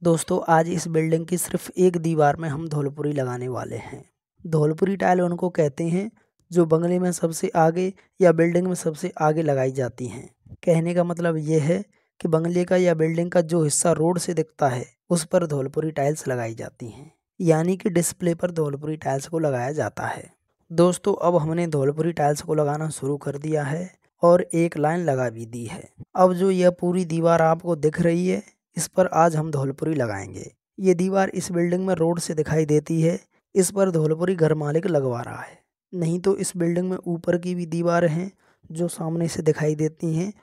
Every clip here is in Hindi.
दोस्तों आज इस बिल्डिंग की सिर्फ एक दीवार में हम धौलपुरी लगाने वाले हैं। धौलपुरी टाइल उनको कहते हैं जो बंगले में सबसे आगे या बिल्डिंग में सबसे आगे लगाई जाती हैं। कहने का मतलब ये है कि बंगले का या बिल्डिंग का जो हिस्सा रोड से दिखता है उस पर धौलपुरी टाइल्स लगाई जाती हैं, यानी कि डिस्प्ले पर धौलपुरी टाइल्स को लगाया जाता है। दोस्तों अब हमने धौलपुरी टाइल्स को लगाना शुरू कर दिया है और एक लाइन लगा भी दी है। अब जो यह पूरी दीवार आपको दिख रही है इस पर आज हम धौलपुरी लगाएंगे। ये दीवार इस बिल्डिंग में रोड से दिखाई देती है, इस पर धौलपुरी घर मालिक लगवा रहा है। नहीं तो इस बिल्डिंग में ऊपर की भी दीवार हैं जो सामने से दिखाई देती हैं,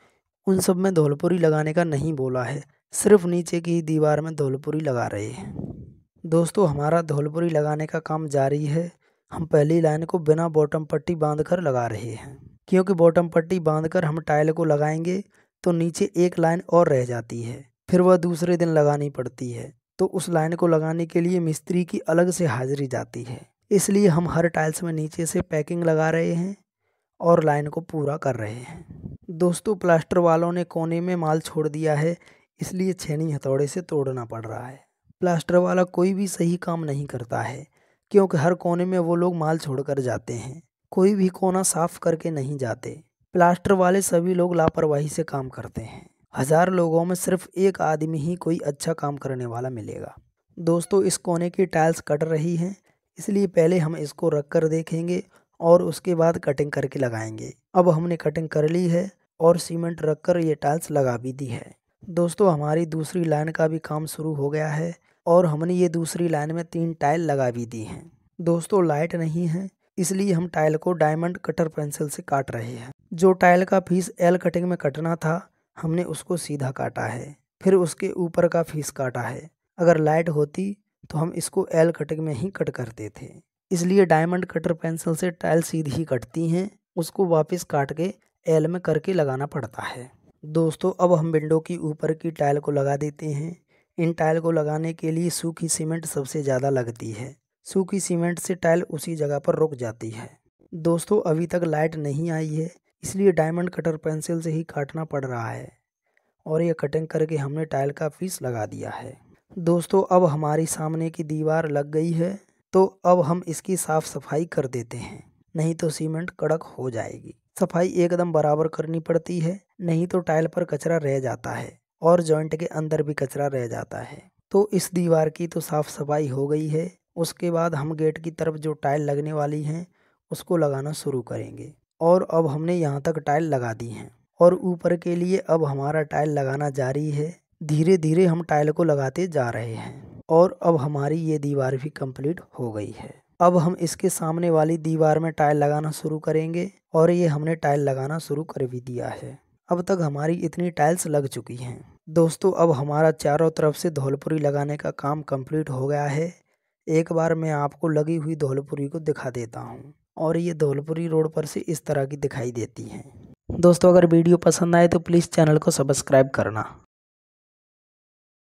उन सब में धौलपुरी लगाने का नहीं बोला है, सिर्फ नीचे की दीवार में धौलपुरी लगा रहे हैं। दोस्तों हमारा धौलपुरी लगाने का काम जारी है। हम पहली लाइन को बिना बॉटम पट्टी बांधकर लगा रहे हैं, क्योंकि बॉटम पट्टी बांधकर हम टाइल को लगाएंगे तो नीचे एक लाइन और रह जाती है, फिर वह दूसरे दिन लगानी पड़ती है। तो उस लाइन को लगाने के लिए मिस्त्री की अलग से हाजिरी जाती है। इसलिए हम हर टाइल्स में नीचे से पैकिंग लगा रहे हैं और लाइन को पूरा कर रहे हैं। दोस्तों प्लास्टर वालों ने कोने में माल छोड़ दिया है, इसलिए छेनी हथौड़े से तोड़ना पड़ रहा है। प्लास्टर वाला कोई भी सही काम नहीं करता है, क्योंकि हर कोने में वो लोग माल छोड़कर जाते हैं, कोई भी कोना साफ करके नहीं जाते। प्लास्टर वाले सभी लोग लापरवाही से काम करते हैं। 1000 लोगों में सिर्फ एक आदमी ही कोई अच्छा काम करने वाला मिलेगा। दोस्तों इस कोने की टाइल्स कट रही हैं, इसलिए पहले हम इसको रख कर देखेंगे और उसके बाद कटिंग करके लगाएंगे। अब हमने कटिंग कर ली है और सीमेंट रख कर ये टाइल्स लगा भी दी है। दोस्तों हमारी दूसरी लाइन का भी काम शुरू हो गया है और हमने ये दूसरी लाइन में 3 टाइल लगा भी दी हैं। दोस्तों लाइट नहीं है, इसलिए हम टाइल को डायमंड कटर पेंसिल से काट रहे हैं। जो टाइल का फीस एल कटिंग में कटना था हमने उसको सीधा काटा है, फिर उसके ऊपर का फीस काटा है। अगर लाइट होती तो हम इसको एल कटिंग में ही कट करते थे, इसलिए डायमंड कटर पेंसिल से टाइल सीधी ही कटती हैं, उसको वापस काट के एल में करके लगाना पड़ता है। दोस्तों अब हम विंडो की ऊपर की टाइल को लगा देते हैं। इन टाइल को लगाने के लिए सूखी सीमेंट सबसे ज़्यादा लगती है। सूखी सीमेंट से टाइल उसी जगह पर रुक जाती है। दोस्तों अभी तक लाइट नहीं आई है, इसलिए डायमंड कटर पेंसिल से ही काटना पड़ रहा है और ये कटिंग करके हमने टाइल का फीस लगा दिया है। दोस्तों अब हमारी सामने की दीवार लग गई है, तो अब हम इसकी साफ़ सफाई कर देते हैं, नहीं तो सीमेंट कड़क हो जाएगी। सफाई एकदम बराबर करनी पड़ती है, नहीं तो टाइल पर कचरा रह जाता है और जॉइंट के अंदर भी कचरा रह जाता है। तो इस दीवार की तो साफ़ सफाई हो गई है। उसके बाद हम गेट की तरफ जो टाइल लगने वाली हैं उसको लगाना शुरू करेंगे और अब हमने यहाँ तक टाइल लगा दी हैं और ऊपर के लिए अब हमारा टाइल लगाना जारी है। धीरे धीरे हम टाइल को लगाते जा रहे हैं और अब हमारी ये दीवार भी कंप्लीट हो गई है। अब हम इसके सामने वाली दीवार में टाइल लगाना शुरू करेंगे और ये हमने टाइल लगाना शुरू कर भी दिया है। अब तक हमारी इतनी टाइल्स लग चुकी हैं। दोस्तों अब हमारा चारों तरफ से धौलपुरी लगाने का काम कंप्लीट हो गया है। एक बार मैं आपको लगी हुई धौलपुरी को दिखा देता हूँ और ये धौलपुरी रोड पर से इस तरह की दिखाई देती है। दोस्तों अगर वीडियो पसंद आए तो प्लीज़ चैनल को सब्सक्राइब करना।